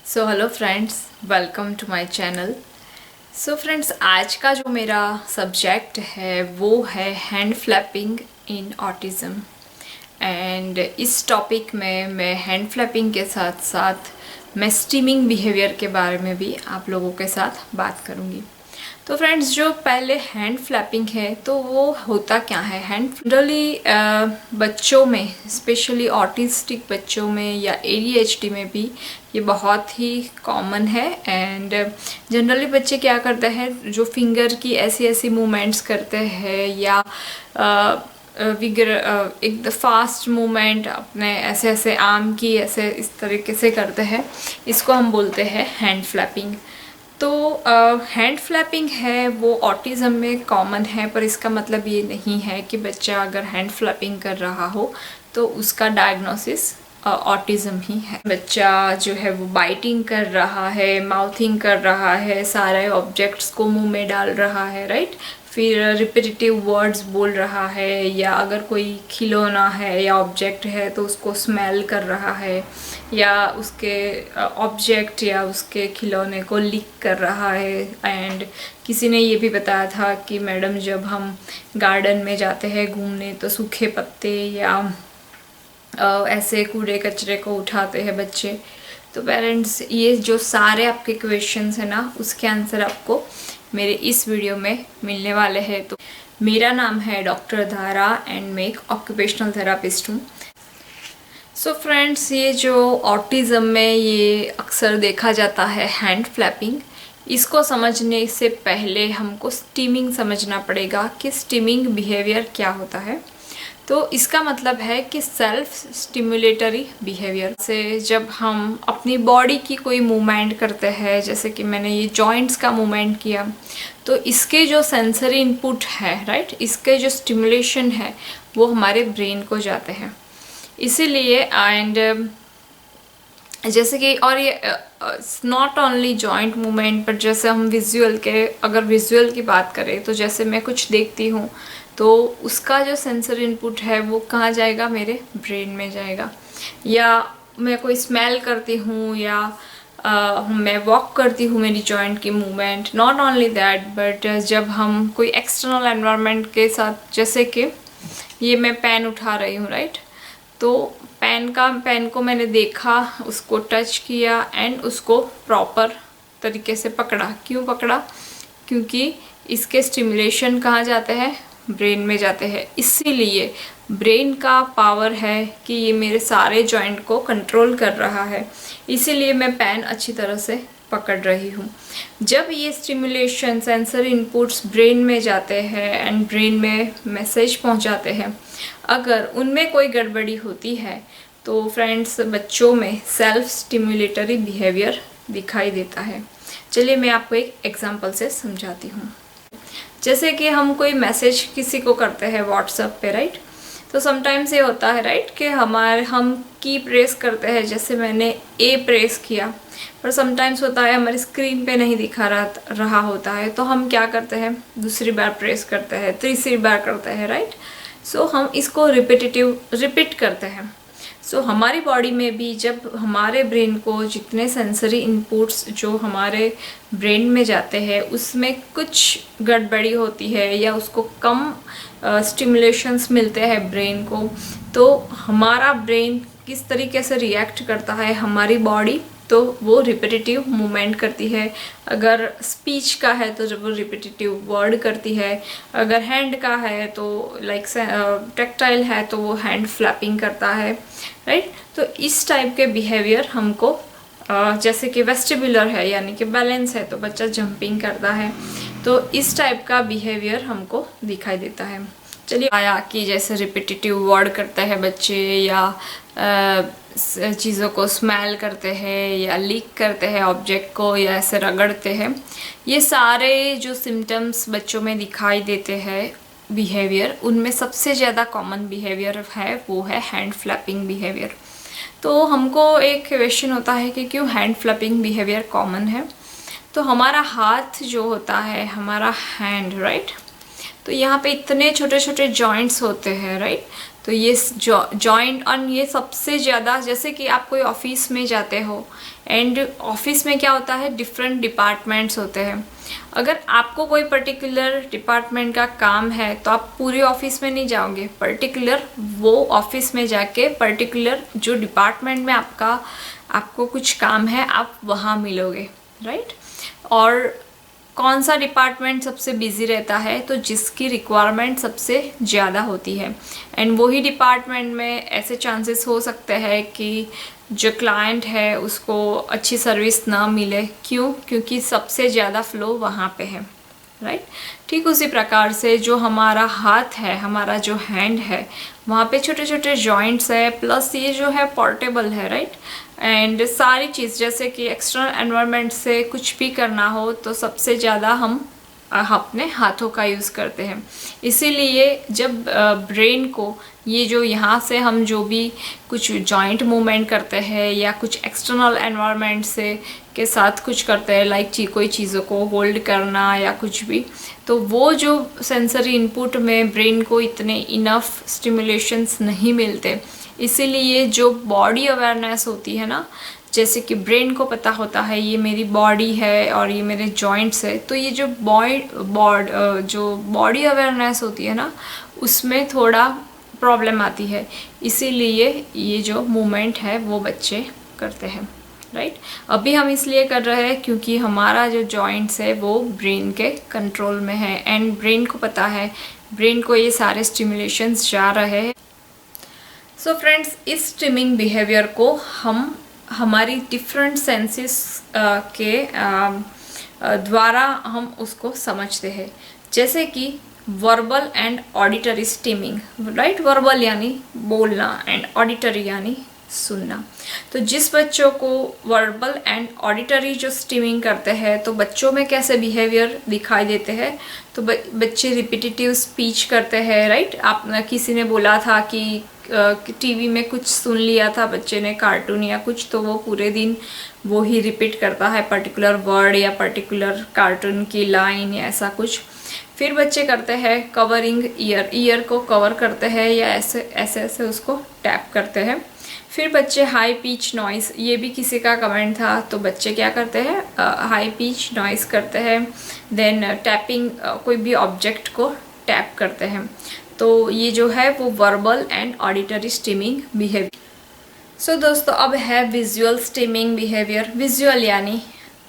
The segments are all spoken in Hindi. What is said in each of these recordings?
So hello friends, welcome to my channel. So friends, आज का जो मेरा सब्जेक्ट है वो है hand flapping in autism. And इस टॉपिक में मैं हैंड फ्लैपिंग के साथ साथ मैं स्टीमिंग बिहेवियर के बारे में भी आप लोगों के साथ बात करूँगी। तो फ्रेंड्स, जो पहले हैंड फ्लैपिंग है तो वो होता क्या है। हैंड जनरली बच्चों में, स्पेशली ऑटिस्टिक बच्चों में या ADHD में भी ये बहुत ही कॉमन है। एंड जनरली बच्चे क्या करते हैं, जो फिंगर की ऐसी ऐसी मूवमेंट्स करते हैं या एक फास्ट मूवमेंट अपने ऐसे ऐसे आर्म की ऐसे इस तरीके से करते हैं, इसको हम बोलते हैं हैंड फ्लैपिंग। तो हैंड फ्लैपिंग है वो ऑटिज़म में कॉमन है, पर इसका मतलब ये नहीं है कि बच्चा अगर हैंड फ्लैपिंग कर रहा हो तो उसका डायग्नोसिस ऑटिज़म ही है। बच्चा जो है वो बाइटिंग कर रहा है, माउथिंग कर रहा है, सारे ऑब्जेक्ट्स को मुंह में डाल रहा है, राइट। फिर रिपीटेटिव वर्ड्स बोल रहा है, या अगर कोई खिलौना है या ऑब्जेक्ट है तो उसको स्मेल कर रहा है, या उसके ऑब्जेक्ट या उसके खिलौने को लिक कर रहा है। एंड किसी ने ये भी बताया था कि मैडम, जब हम गार्डन में जाते हैं घूमने तो सूखे पत्ते या ऐसे कूड़े कचरे को उठाते हैं बच्चे। तो पेरेंट्स, ये जो सारे आपके क्वेश्चंस हैं ना, उसके आंसर आपको मेरे इस वीडियो में मिलने वाले हैं। तो मेरा नाम है डॉक्टर धारा एंड मैं एक ऑक्यूपेशनल थेरापिस्ट हूँ। सो फ्रेंड्स, ये जो ऑटिज़म में ये अक्सर देखा जाता है हैंड फ्लैपिंग, इसको समझने से पहले हमको स्टीमिंग समझना पड़ेगा कि स्टीमिंग बिहेवियर क्या होता है। तो इसका मतलब है कि सेल्फ स्टिमुलेटरी बिहेवियर से जब हम अपनी बॉडी की कोई मूवमेंट करते हैं, जैसे कि मैंने ये जॉइंट्स का मूवमेंट किया, तो इसके जो सेंसरी इनपुट है, राइट, इसके जो स्टिमुलेशन है वो हमारे ब्रेन को जाते हैं। इसीलिए एंड जैसे कि, और ये नॉट ओनली जॉइंट मूवमेंट, पर जैसे हम अगर विजुअल की बात करें तो जैसे मैं कुछ देखती हूँ तो उसका जो सेंसर इनपुट है वो कहाँ जाएगा, मेरे ब्रेन में जाएगा। या मैं कोई स्मेल करती हूँ या मैं वॉक करती हूँ, मेरी जॉइंट की movement. Not only that, but जब हम कोई एक्सटर्नल एनवायरनमेंट के साथ, जैसे कि ये मैं पेन उठा रही हूँ, राइट, तो पेन को मैंने देखा, उसको टच किया एंड उसको प्रॉपर तरीके से पकड़ा। क्यों पकड़ा? क्योंकि इसके स्टिमुलेशन कहाँ जाते हैं, ब्रेन में जाते हैं। इसीलिए ब्रेन का पावर है कि ये मेरे सारे जॉइंट को कंट्रोल कर रहा है, इसीलिए मैं पेन अच्छी तरह से पकड़ रही हूँ। जब ये स्टिमुलेशन, सेंसर इनपुट्स ब्रेन में जाते हैं एंड ब्रेन में मैसेज पहुँचाते हैं, अगर उनमें कोई गड़बड़ी होती है तो फ्रेंड्स, बच्चों में सेल्फ स्टिमुलेटरी बिहेवियर दिखाई देता है। चलिए मैं आपको एक एग्जांपल से समझाती हूँ। जैसे कि हम कोई मैसेज किसी को करते हैं व्हाट्सएप पे, राइट, तो समटाइम्स ये होता है, राइट, कि हम की प्रेस करते हैं, जैसे मैंने ए प्रेस किया, पर समटाइम्स होता है हमारी स्क्रीन पे नहीं दिखा रहा होता है, तो हम क्या करते हैं, दूसरी बार प्रेस करते हैं, तीसरी बार करते हैं, राइट। सो हम इसको रिपीट करते हैं। सो हमारी बॉडी में भी जब हमारे ब्रेन को जितने सेंसरी इनपुट्स जो हमारे ब्रेन में जाते हैं उसमें कुछ गड़बड़ी होती है या उसको कम स्टिमुलेशंस मिलते हैं ब्रेन को, तो हमारा ब्रेन किस तरीके से रिएक्ट करता है, हमारी बॉडी तो वो रिपीटेटिव मूवमेंट करती है। अगर स्पीच का है तो जब वो रिपीटेटिव वर्ड करती है, अगर हैंड का है तो लाइक टेक्टाइल है तो वो हैंड फ्लैपिंग करता है, राइट। तो इस टाइप के बिहेवियर हमको जैसे कि वेस्टिबुलर है यानी कि बैलेंस है तो बच्चा जंपिंग करता है, तो इस टाइप का बिहेवियर हमको दिखाई देता है। चलिए, आया कि जैसे रिपीटेटिव वर्ड करते हैं बच्चे, या चीज़ों को स्मेल करते हैं या लीक करते हैं ऑब्जेक्ट को, या ऐसे रगड़ते हैं, ये सारे जो सिम्टम्स बच्चों में दिखाई देते हैं बिहेवियर, उनमें सबसे ज़्यादा कॉमन बिहेवियर है वो है हैंड फ्लैपिंग बिहेवियर। तो हमको एक क्वेश्चन होता है कि क्यों हैंड फ्लैपिंग बिहेवियर कॉमन है। तो हमारा हाथ जो होता है, हमारा हैंड, राइट, तो यहाँ पे इतने छोटे छोटे जॉइंट्स होते हैं, राइट। तो ये जॉइंट और ये सबसे ज़्यादा, जैसे कि आप कोई ऑफिस में जाते हो एंड ऑफिस में क्या होता है, डिफरेंट डिपार्टमेंट्स होते हैं। अगर आपको कोई पर्टिकुलर डिपार्टमेंट का काम है तो आप पूरे ऑफिस में नहीं जाओगे, पर्टिकुलर वो ऑफिस में जाके पर्टिकुलर जो डिपार्टमेंट में आपको कुछ काम है आप वहाँ मिलोगे, राइट। और कौन सा डिपार्टमेंट सबसे बिजी रहता है, तो जिसकी रिक्वायरमेंट सबसे ज़्यादा होती है। एंड वही डिपार्टमेंट में ऐसे चांसेस हो सकते हैं कि जो क्लाइंट है उसको अच्छी सर्विस ना मिले। क्यों? क्योंकि सबसे ज़्यादा फ्लो वहाँ पे है, राइट। ठीक उसी प्रकार से जो हमारा हाथ है, हमारा जो हैंड है, वहाँ पे छोटे छोटे जॉइंट्स है, प्लस ये जो है पोर्टेबल है, राइट। एंड सारी चीज़, जैसे कि एक्सटर्नल एनवायरनमेंट से कुछ भी करना हो तो सबसे ज़्यादा हम अपने हाथों का यूज़ करते हैं। इसीलिए जब ब्रेन को ये जो यहाँ से हम जो भी कुछ जॉइंट मूवमेंट करते हैं या कुछ एक्सटर्नल एनवायरनमेंट से के साथ कुछ करते हैं, लाइक कोई चीज़ों को होल्ड करना या कुछ भी, तो वो जो सेंसरी इनपुट में ब्रेन को इतने इनफ स्टिमुलेशंस नहीं मिलते। इसीलिए जो बॉडी अवेयरनेस होती है ना, जैसे कि ब्रेन को पता होता है ये मेरी बॉडी है और ये मेरे जॉइंट्स है, तो ये जो बॉडी अवेयरनेस होती है ना, उसमें थोड़ा प्रॉब्लम आती है। इसीलिए ये जो मूवमेंट है वो बच्चे करते हैं, राइट। अभी हम इसलिए कर रहे हैं क्योंकि हमारा जो जॉइंट्स है वो ब्रेन के कंट्रोल में है एंड ब्रेन को पता है, ब्रेन को ये सारे स्टिमुलेशंस जा रहे हैं। सो फ्रेंड्स, इस स्टिमिंग बिहेवियर को हम हमारी डिफरेंट सेंसेस के द्वारा हम उसको समझते हैं, जैसे कि verbal and auditory stimming, right. Verbal यानी बोलना एंड ऑडिटरी यानी सुनना। तो जिस बच्चों को वर्बल एंड ऑडिटरी जो स्टिमिंग करते हैं, तो बच्चों में कैसे बिहेवियर दिखाई देते हैं, तो बच्चे रिपीटेटिव स्पीच करते हैं, राइट। आप किसी ने बोला था कि टीवी में कुछ सुन लिया था बच्चे ने, कार्टून या कुछ, तो वो पूरे दिन वो ही रिपीट करता है पर्टिकुलर वर्ड या पर्टिकुलर कार्टून की लाइन या ऐसा कुछ। फिर बच्चे करते हैं कवरिंग ईयर को कवर करते हैं या ऐसे ऐसे ऐसे उसको टैप करते हैं। फिर बच्चे हाई पिच नॉइस, ये भी किसी का कमेंट था, तो बच्चे क्या करते हैं, हाई पिच नॉइस करते हैं। देन टैपिंग, कोई भी ऑब्जेक्ट को टैप करते हैं। तो ये जो है वो verbal and auditory stimming behaviour. So दोस्तों, अब है विजुअल स्टिमिंग बिहेवियर। विजुअल यानी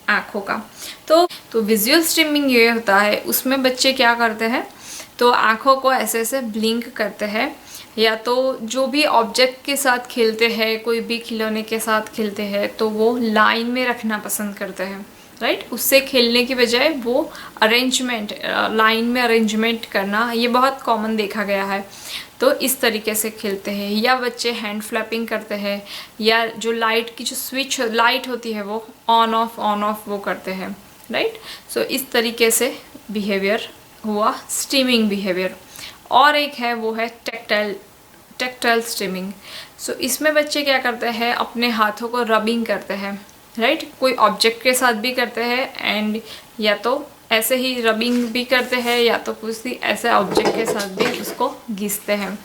आँखों का। तो विजुअल स्टिमिंग ये होता है, उसमें बच्चे क्या करते हैं, तो आँखों को ऐसे ऐसे ब्लिंक करते हैं, या तो जो भी ऑब्जेक्ट के साथ खेलते हैं, कोई भी खिलौने के साथ खेलते हैं, तो वो लाइन में रखना पसंद करते हैं, राइट। उससे खेलने की बजाय वो अरेंजमेंट, लाइन में अरेंजमेंट करना, ये बहुत कॉमन देखा गया है। तो इस तरीके से खेलते हैं। या बच्चे हैंड फ्लैपिंग करते हैं, या जो लाइट की जो स्विच लाइट होती है वो ऑन ऑफ वो करते हैं, राइट। सो इस तरीके से बिहेवियर हुआ स्टिमिंग बिहेवियर। और एक है वो है टेक्टाइल स्टिमिंग। सो इसमें बच्चे क्या करते हैं, अपने हाथों को रबिंग करते हैं, राइट। कोई ऑब्जेक्ट के साथ भी करते हैं एंड या तो ऐसे ही रबिंग भी करते हैं, या तो किसी ऐसे ऑब्जेक्ट के साथ भी उसको घिसते हैं।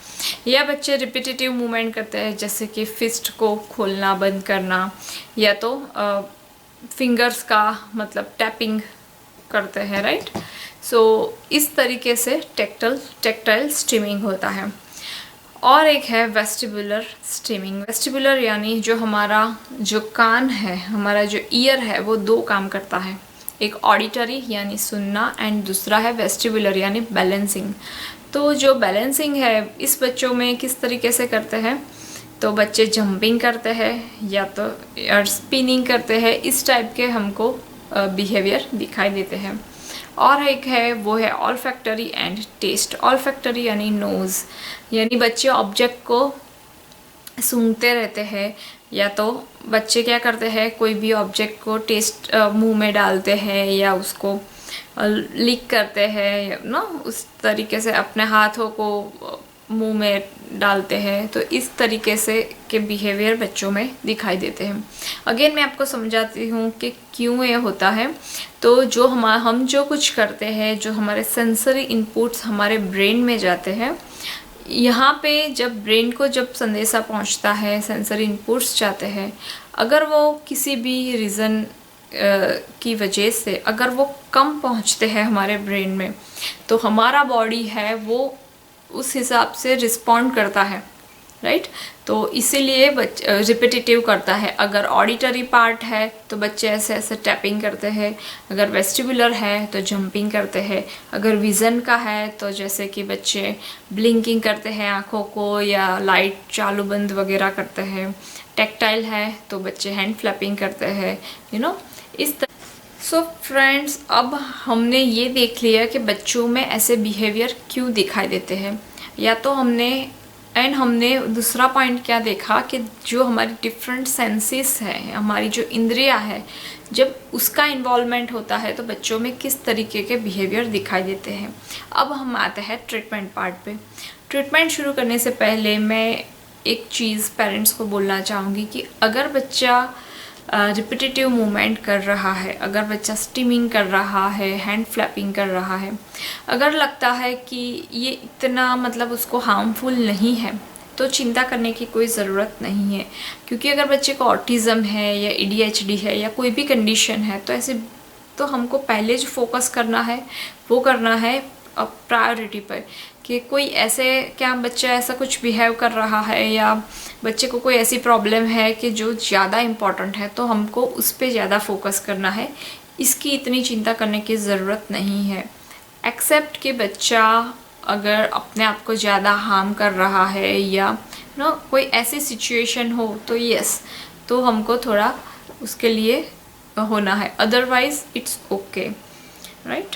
या बच्चे रिपीटेटिव मूवमेंट करते हैं, जैसे कि फिस्ट को खोलना बंद करना, या तो फिंगर्स का मतलब टैपिंग करते हैं, राइट। सो इस तरीके से टेक्टाइल स्टिमिंग होता है। और एक है वेस्टिबुलर स्टिमिंग। वेस्टिबुलर यानी जो हमारा जो कान है, हमारा जो ईयर है, वो दो काम करता है। एक ऑडिटरी यानी सुनना एंड दूसरा है वेस्टिबुलर यानी बैलेंसिंग। तो जो बैलेंसिंग है इस बच्चों में किस तरीके से करते हैं, तो बच्चे जंपिंग करते हैं या तो स्पिनिंग करते हैं, इस टाइप के हमको बिहेवियर दिखाई देते हैं। और एक है वो है ऑल्फैक्टरी एंड टेस्ट। ऑल्फैक्टरी यानी नोज़, यानी बच्चे ऑब्जेक्ट को सूंघते रहते हैं, या तो बच्चे क्या करते हैं, कोई भी ऑब्जेक्ट को टेस्ट मुंह में डालते हैं या उसको लिक करते हैं ना, उस तरीके से अपने हाथों को मुंह में डालते हैं। तो इस तरीके से के बिहेवियर बच्चों में दिखाई देते हैं। अगेन मैं आपको समझाती हूँ कि क्यों ये होता है। तो जो हम जो कुछ करते हैं, जो हमारे सेंसरी इनपुट्स हमारे ब्रेन में जाते हैं, यहाँ पे जब ब्रेन को जब संदेशा पहुँचता है, सेंसरी इनपुट्स जाते हैं, अगर वो किसी भी रीज़न की वजह से अगर वो कम पहुँचते हैं हमारे ब्रेन में, तो हमारा बॉडी है वो उस हिसाब से रिस्पॉन्ड करता है, राइट। तो इसीलिए रिपीटेटिव करता है। अगर ऑडिटरी पार्ट है तो बच्चे ऐसे ऐसे टैपिंग करते हैं, अगर वेस्टिबुलर है तो जंपिंग करते हैं, अगर विज़न का है तो जैसे कि बच्चे ब्लिंकिंग करते हैं आँखों को या लाइट चालू बंद वगैरह करते हैं, टेक्टाइल है तो बच्चे हैंड फ्लैपिंग करते हैं, इस तरह। सो फ्रेंड्स, अब हमने ये देख लिया कि बच्चों में ऐसे बिहेवियर क्यों दिखाई देते हैं, या तो हमने दूसरा पॉइंट क्या देखा कि जो हमारी डिफरेंट सेंसेस है, हमारी जो इंद्रियां है, जब उसका इन्वॉल्वमेंट होता है तो बच्चों में किस तरीके के बिहेवियर दिखाई देते हैं। अब हम आते हैं ट्रीटमेंट पार्ट पे। ट्रीटमेंट शुरू करने से पहले मैं एक चीज़ पेरेंट्स को बोलना चाहूँगी कि अगर बच्चा रिपीटेटिव मूवमेंट कर रहा है, अगर बच्चा स्टिमिंग कर रहा है, हैंड फ्लैपिंग कर रहा है, अगर लगता है कि ये इतना मतलब उसको हार्मफुल नहीं है, तो चिंता करने की कोई ज़रूरत नहीं है। क्योंकि अगर बच्चे को ऑटिज़म है या ADHD है या कोई भी कंडीशन है, तो ऐसे तो हमको पहले जो फोकस करना है वो करना है प्रायोरिटी पर, कि कोई ऐसे क्या बच्चा ऐसा कुछ बिहेव कर रहा है या बच्चे को कोई ऐसी प्रॉब्लम है कि जो ज़्यादा इम्पॉर्टेंट है, तो हमको उस पर ज़्यादा फोकस करना है। इसकी इतनी चिंता करने की ज़रूरत नहीं है। एक्सेप्ट कि बच्चा अगर अपने आप को ज़्यादा हार्म कर रहा है या कोई ऐसी सिचुएशन हो, तो यस, तो हमको थोड़ा उसके लिए होना है, otherwise it's okay, right.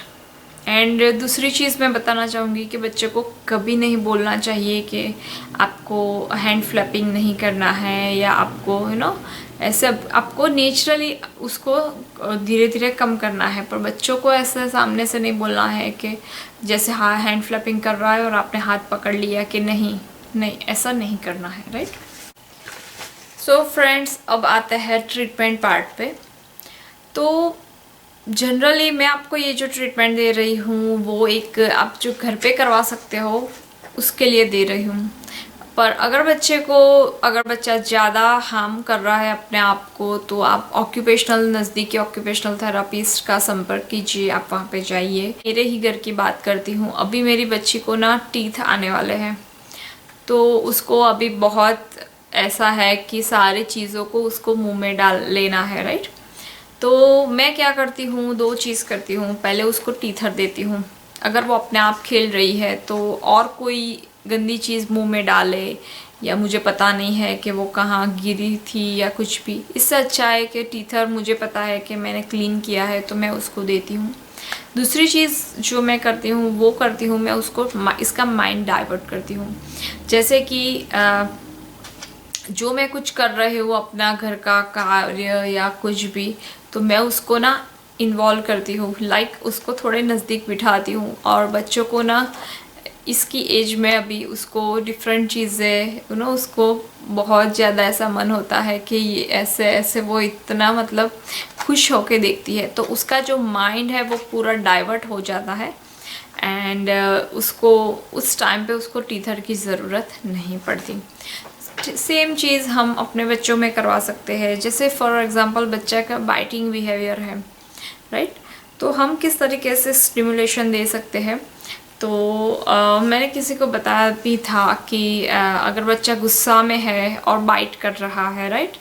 And दूसरी चीज़ मैं बताना चाहूँगी कि बच्चे को कभी नहीं बोलना चाहिए कि आपको हैंड फ्लैपिंग नहीं करना है, या आपको ऐसे आपको नेचुरली उसको धीरे धीरे कम करना है। पर बच्चों को ऐसे सामने से नहीं बोलना है कि जैसे हाँ हैंड फ्लैपिंग कर रहा है और आपने हाथ पकड़ लिया कि नहीं, ऐसा नहीं करना है, राइट। सो फ्रेंड्स, अब आते हैं ट्रीटमेंट पार्ट पे। तो जनरली मैं आपको ये जो ट्रीटमेंट दे रही हूँ वो एक आप जो घर पे करवा सकते हो उसके लिए दे रही हूँ। पर अगर बच्चा ज़्यादा हार्म कर रहा है अपने आप को, तो आप नज़दीकी ऑक्यूपेशनल थेरापिस्ट का संपर्क कीजिए, आप वहाँ पे जाइए। मेरे ही घर की बात करती हूँ, अभी मेरी बच्ची को टीथ आने वाले हैं, तो उसको अभी बहुत ऐसा है कि सारी चीज़ों को उसको मुँह में डाल लेना है, राइट। तो मैं क्या करती हूँ, दो चीज़ करती हूँ। पहले उसको टीथर देती हूँ, अगर वो अपने आप खेल रही है तो, और कोई गंदी चीज़ मुंह में डाले या मुझे पता नहीं है कि वो कहाँ गिरी थी या कुछ भी, इससे अच्छा है कि टीथर मुझे पता है कि मैंने क्लीन किया है तो मैं उसको देती हूँ। दूसरी चीज़ जो मैं करती हूँ वो करती हूँ, मैं उसको इसका माइंड डाइवर्ट करती हूँ। जैसे कि जो मैं कुछ कर रही हूँ अपना घर का कार्य या कुछ भी, तो मैं उसको इन्वॉल्व करती हूँ, लाइक उसको थोड़े नज़दीक बिठाती हूँ। और बच्चों को इसकी एज में अभी उसको डिफरेंट चीज़ें उसको बहुत ज़्यादा ऐसा मन होता है कि ये ऐसे ऐसे वो इतना मतलब खुश होके देखती है, तो उसका जो माइंड है वो पूरा डाइवर्ट हो जाता है। एंड उसको उस टाइम पे उसको टीथर की ज़रूरत नहीं पड़ती। सेम चीज़ हम अपने बच्चों में करवा सकते हैं। जैसे फॉर एग्जांपल बच्चा का बाइटिंग बिहेवियर है, राइट, तो हम किस तरीके से स्टिमुलेशन दे सकते हैं। तो मैंने किसी को बताया भी था कि अगर बच्चा गुस्सा में है और बाइट कर रहा है, राइट,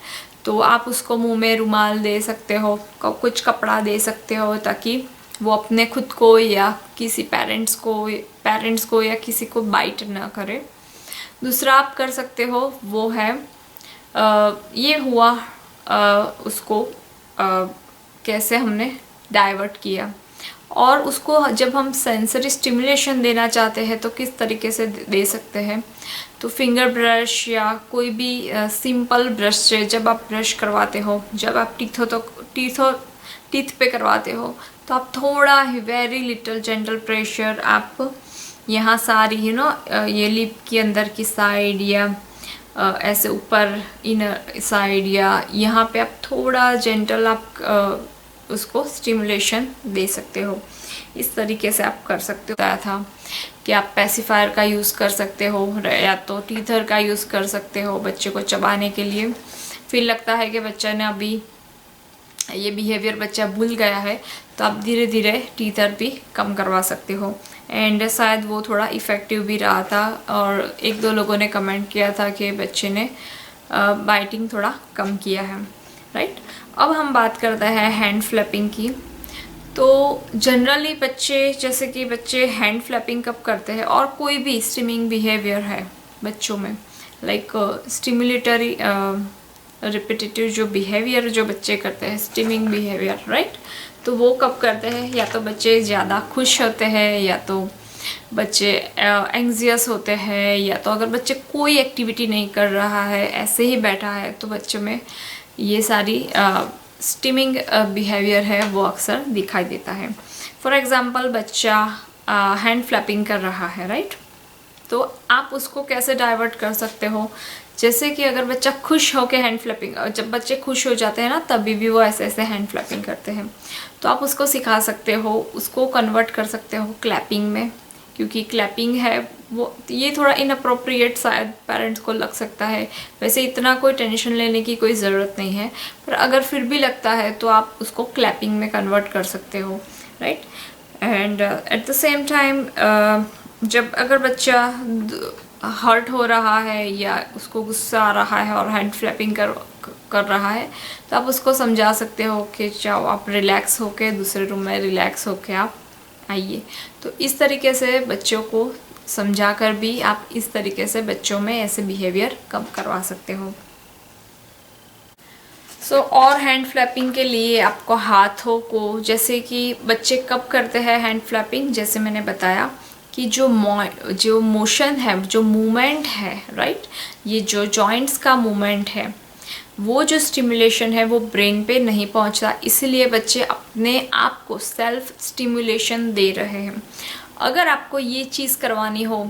तो आप उसको मुंह में रुमाल दे सकते हो, कुछ कपड़ा दे सकते हो, ताकि वो अपने खुद को या किसी पेरेंट्स को या किसी को बाइट ना करे। दूसरा आप कर सकते हो वो है ये हुआ उसको कैसे हमने डाइवर्ट किया, और उसको जब हम सेंसरी स्टिमुलेशन देना चाहते हैं तो किस तरीके से दे सकते हैं। तो फिंगर ब्रश या कोई भी सिंपल ब्रश से जब आप ब्रश करवाते हो, जब आप टीथ पे करवाते हो, तो आप थोड़ा ही वेरी लिटिल जेंटल प्रेशर आप यहाँ सारी ये लिप की अंदर की साइड या ऐसे ऊपर इनर साइड या यहाँ पे आप थोड़ा जेंटल आप उसको स्टिमुलेशन दे सकते हो। इस तरीके से आप कर सकते हो। बताया था कि आप पेसिफायर का यूज़ कर सकते हो या तो टीथर का यूज़ कर सकते हो बच्चे को चबाने के लिए। फिर लगता है कि बच्चा ने अभी ये बिहेवियर बच्चा भूल गया है, तो आप धीरे धीरे टीथर भी कम करवा सकते हो। एंड शायद वो थोड़ा इफ़ेक्टिव भी रहा था, और एक दो लोगों ने कमेंट किया था कि बच्चे ने बाइटिंग थोड़ा कम किया है, राइट। अब हम बात करते हैं हैंड फ्लैपिंग की। तो जनरली बच्चे, जैसे कि बच्चे हैंड फ्लैपिंग कब करते हैं, और कोई भी स्टिमिंग बिहेवियर है बच्चों में, लाइक स्टिमुलेटरी रिपीटेटिव जो बिहेवियर जो बच्चे करते हैं, स्टिमिंग बिहेवियर, राइट। तो वो कब करते हैं, या तो बच्चे ज़्यादा खुश होते हैं, या तो बच्चे एंग्जियस होते हैं, या तो अगर बच्चे कोई एक्टिविटी नहीं कर रहा है, ऐसे ही बैठा है, तो बच्चों में ये सारी स्टिमिंग बिहेवियर है वो अक्सर दिखाई देता है। फॉर एग्जांपल बच्चा हैंड फ्लैपिंग कर रहा है, राइट। तो आप उसको कैसे डाइवर्ट कर सकते हो, जैसे कि अगर बच्चा खुश हो के हैंड फ्लैपिंग, जब बच्चे खुश हो जाते हैं ना, तभी भी वो ऐसे ऐसे हैंड फ्लैपिंग करते हैं, तो आप उसको सिखा सकते हो, उसको कन्वर्ट कर सकते हो क्लैपिंग में। क्योंकि क्लैपिंग है वो, ये थोड़ा इनअप्रोप्रिएट शायद पेरेंट्स को लग सकता है, वैसे इतना कोई टेंशन लेने की कोई ज़रूरत नहीं है, पर अगर फिर भी लगता है तो आप उसको क्लैपिंग में कन्वर्ट कर सकते हो, right. And at the same time जब अगर बच्चा हर्ट हो रहा है या उसको गुस्सा आ रहा है और हैंड फ्लैपिंग कर रहा है, तो आप उसको समझा सकते हो कि जाओ आप रिलैक्स होके दूसरे रूम में रिलैक्स होके आप आइए। तो इस तरीके से बच्चों को समझा कर भी आप इस तरीके से बच्चों में ऐसे बिहेवियर कम करवा सकते हो। और हैंड फ्लैपिंग के लिए आपको हाथों को, जैसे कि बच्चे कब करते हैं हैंड फ्लैपिंग, जैसे मैंने बताया कि जो मोशन है, जो मूवमेंट है, राइट, ये जो जॉइंट्स का मूवमेंट है, वो जो स्टिमुलेशन है वो ब्रेन पे नहीं पहुंचता, इसलिए बच्चे अपने आप को सेल्फ स्टिमुलेशन दे रहे हैं। अगर आपको ये चीज़ करवानी हो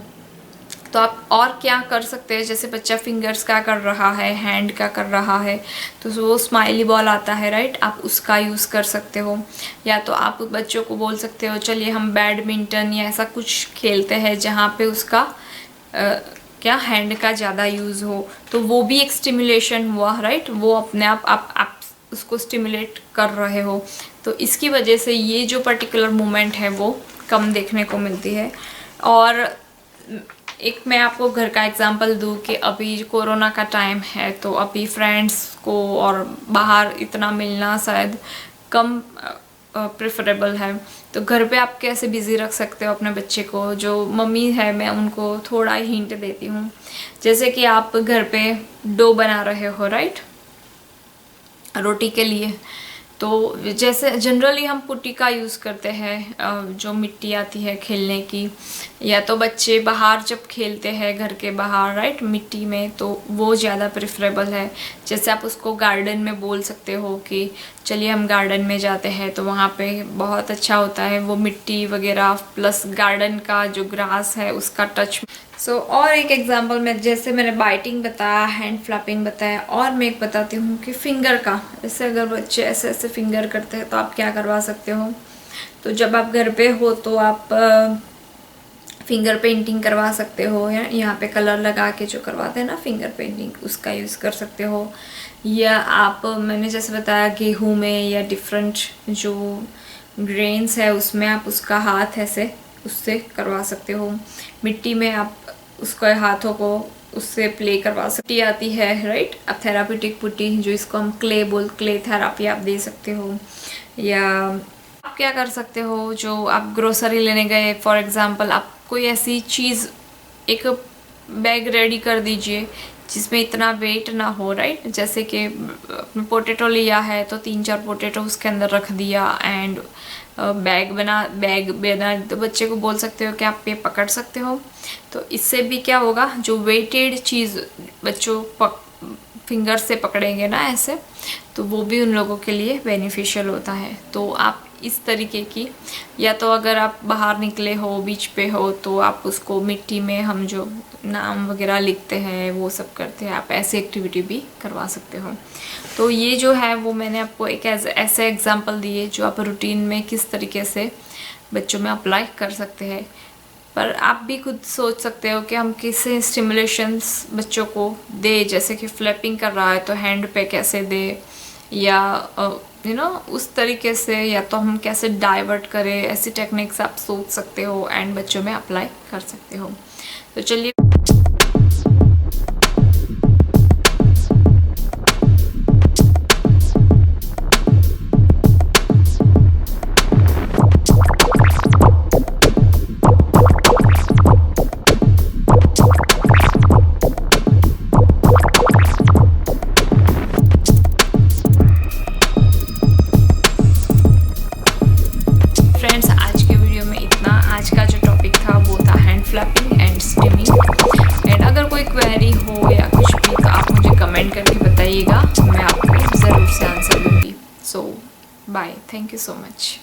तो आप और क्या कर सकते हैं, जैसे बच्चा फिंगर्स का कर रहा है, हैंड का कर रहा है, तो वो स्माइली बॉल आता है, राइट, आप उसका यूज़ कर सकते हो। या तो आप बच्चों को बोल सकते हो चलिए हम बैडमिंटन या ऐसा कुछ खेलते हैं जहाँ पे उसका क्या हैंड का ज़्यादा यूज़ हो, तो वो भी एक स्टिमुलेशन हुआ, राइट, वो अपने आप उसको स्टिमुलेट कर रहे हो। तो इसकी वजह से ये जो पर्टिकुलर मोमेंट है वो कम देखने को मिलती है। और एक मैं आपको घर का एग्जांपल दूँ कि अभी कोरोना का टाइम है, तो अभी फ्रेंड्स को और बाहर इतना मिलना शायद कम प्रेफरेबल है। तो घर पे आप कैसे बिज़ी रख सकते हो अपने बच्चे को, जो मम्मी है मैं उनको थोड़ा ही हिंट देती हूँ। जैसे कि आप घर पे डो बना रहे हो, राइट, रोटी के लिए, तो जैसे जनरली हम पुट्टी का यूज़ करते हैं, जो मिट्टी आती है खेलने की, या तो बच्चे बाहर जब खेलते हैं घर के बाहर, राइट, मिट्टी में, तो वो ज़्यादा प्रेफरेबल है। जैसे आप उसको गार्डन में बोल सकते हो कि चलिए हम गार्डन में जाते हैं, तो वहाँ पे बहुत अच्छा होता है, वो मिट्टी वगैरह प्लस गार्डन का जो ग्रास है उसका टच। और एक एग्जांपल में, जैसे मैंने बाइटिंग बताया, हैंड फ्लैपिंग बताया, और मैं एक बताती हूँ कि फिंगर का, जैसे अगर बच्चे ऐसे ऐसे फिंगर करते हैं तो आप क्या करवा सकते हो। तो जब आप घर पे हो तो आप फिंगर पेंटिंग करवा सकते हो, या यहाँ पे कलर लगा के जो करवाते हैं ना फिंगर पेंटिंग, उसका यूज़ कर सकते हो। या आप, मैंने जैसे बताया गेहूँ में या डिफरेंट जो ग्रेन्स है उसमें आप उसका हाथ ऐसे उससे करवा सकते हो। मिट्टी में आप उसको हाथों को उससे प्ले करवा सकती आती है, राइट। अब थेरापीटिक पुट्टी, जो इसको हम क्ले थेरापी आप दे सकते हो। या आप क्या कर सकते हो, जो आप ग्रोसरी लेने गए, फॉर एग्जांपल, आप कोई ऐसी चीज़, एक बैग रेडी कर दीजिए जिसमें इतना वेट ना हो, राइट। जैसे कि पोटैटो लिया है तो 3-4 पोटैटो उसके अंदर रख दिया, एंड बैग बना, तो बच्चे को बोल सकते हो कि आप ये पकड़ सकते हो। तो इससे भी क्या होगा, जो वेटेड चीज़ बच्चों फिंगर से पकड़ेंगे ना ऐसे, तो वो भी उन लोगों के लिए बेनिफिशियल होता है। तो आप इस तरीके की, या तो अगर आप बाहर निकले हो, बीच पे हो, तो आप उसको मिट्टी में हम जो नाम वगैरह लिखते हैं वो सब करते हैं, आप ऐसी एक्टिविटी भी करवा सकते हो। तो ये जो है वो मैंने आपको एक ऐसे एग्जांपल दिए जो आप रूटीन में किस तरीके से बच्चों में अप्लाई कर सकते हैं। पर आप भी खुद सोच सकते हो कि हम किसे स्टिमुलेशंस बच्चों को दे, जैसे कि फ्लैपिंग कर रहा है तो हैंड पे कैसे दे, या उस तरीके से, या तो हम कैसे डाइवर्ट करें, ऐसी टेक्निक्स आप सोच सकते हो एंड बच्चों में अप्लाई कर सकते हो। तो चलिए फ्रेंड्स, आज के वीडियो में इतना। आज का जो टॉपिक था वो था hand flapping and stimming. And अगर कोई क्वेरी हो या कुछ भी तो आप मुझे कमेंट करके बताइएगा, मैं आपको ज़रूर से आंसर दूँगी। So bye, thank you so much.